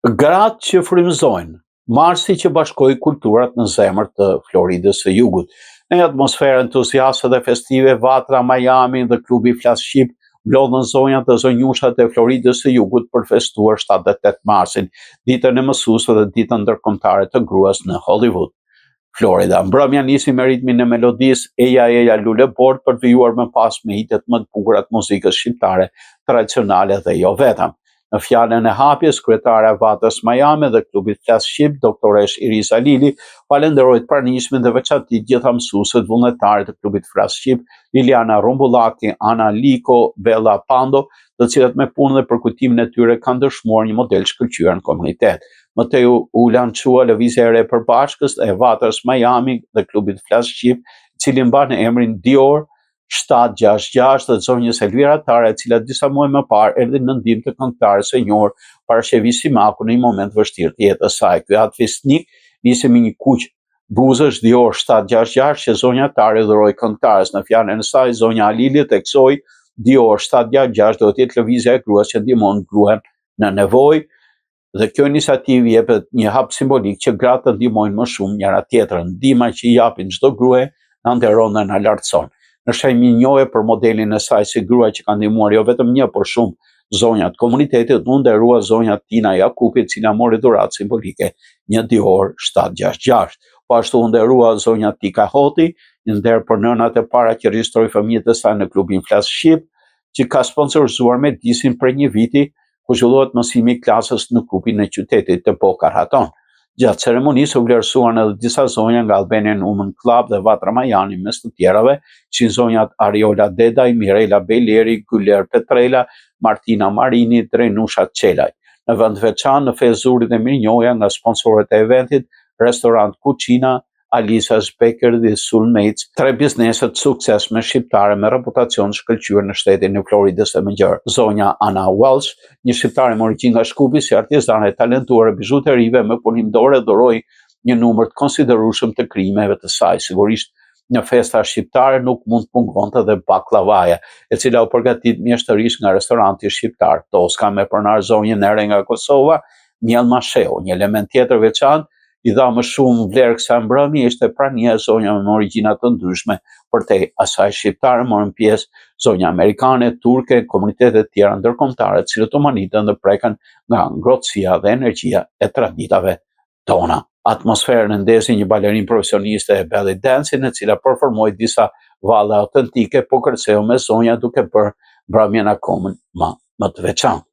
Gratë që frymëzojnë, Marsi që bashkoi kulturat në zemër të Floridës së Jugut. Në atmosferë entuziaste dhe festive, Vatra Miami dhe klubi Flas Shqip mblodhën zonjat dhe zonjushat e Floridës së Jugut për festuar 78 Marsin, ditën e mësuesve dhe ditën ndërkombëtare të gruas në Hollywood. Florida. Mbrëmja nisi me ritmin e melodisë Eja Eja Lule Bord për vijuar më pas me hitet më të bukura të muzikës shqiptare tradicionale dhe jo vetëm. Në fjalën e hapjes, kryetare e Vatrës Miami dhe klubit Flas Shqip, doktoresh Irisa Lili, falenderoi të pranishmin dhe veçanërisht gjitha mësuesit vullnetarë të klubit Flas Shqip, Liliana Rumbullaki, Ana Liko, Bella Pando, të cilët me punën dhe përkujtimin e tyre kanë dëshmuar një model shkëlqyer në komunitet. Mëtej u lançua lëvizja e re përbashkës e Vatrës Miami dhe klubit Flas Shqip, i cili mban emrin Dior 766 dhe zonjës Elvira Tara, e cila disa muaj më parë erdhi në ndihmë të këngëtares së njohur Parashevi Simaku në një moment vështirë të jetës së saj. Ky atë fesnik nisi me një kuq buzësh Dior 766 që zonja Tara dhuroi këngëtares. Në fjalën e saj, zonja Alili theksoi Dior 766 do të jetë lëvizja e gruas që ndihmon gruan në nevojë, dhe kjo iniciativë jepet një hap simbolik që gratë të ndihmojnë më shumë njëra tjetrën. Ndihma që i japin çdo grue na nderon dhe na lartëson. Në shenjë njohje për modelin e saj si grua që ka ndihmuar jo vetëm një, por shumë zonja të komunitetit, u nderua zonja Tina Jakupi, e cila mori dhuratë simbolike një Dior 766. Po ashtu u nderua zonja Tika Hoti, një nder për nënat e para që regjistroi fëmijët e saj në klubin Flas Shqip, që ka sponsorizuar Medisin për një viti, ku zhvillohet mësimi i klasës në klubin e qytetit të Pokarhaton. Gjatë ceremonisë u vlerësuan edhe disa zonja nga Albanian Women Club dhe Vatra Miami, mes të tjerave, si zonjat Ariola Dedaj, Mirela Beleri, Gyler Petrela, Martina Marini, Drenusha Çelaj. Në vend veçantë në festë zuri dhe mirënjohja nga sponsorët e eventit, restorant Kuçina, Alisa's Bakery dhe Soulmates, 3 biznese të suksesshme shqiptare me reputacion shkëlqyer në shtetin e Floridës së Mëngjer. Zonja Ana Welsh, një shqiptare me origjinë nga Shkupi, si artizane e talentuar e bijuterive me punim dore, dhuroi një numër të konsiderueshëm të krijimeve të saj. Sigurisht, në festa shqiptare nuk mund të mungonte dhe baklavaja, e cila u përgatit mjeshtërisht nga restoranti shqiptar Toska me pronar zonjën e re nga Kosova, miell masheu. Një element tjetër veçantë i dha më shumë vlerë kësaj mbrëmje ishte prania e zonjave me origjina të ndryshme, përtej asaj shqiptare morën pjesë zonja amerikane, turke, komunitete të tjera ndërkombëtare, të cilët u manitën dhe prekën nga ngrohtësia dhe energjia e traditave tona. Atmosferën e ndezi një balerinë profesioniste e belly dancing, e cila performoi disa valle autentike, po kërceu me zonja duke bërë mbrëmjen akoma më të veçantë.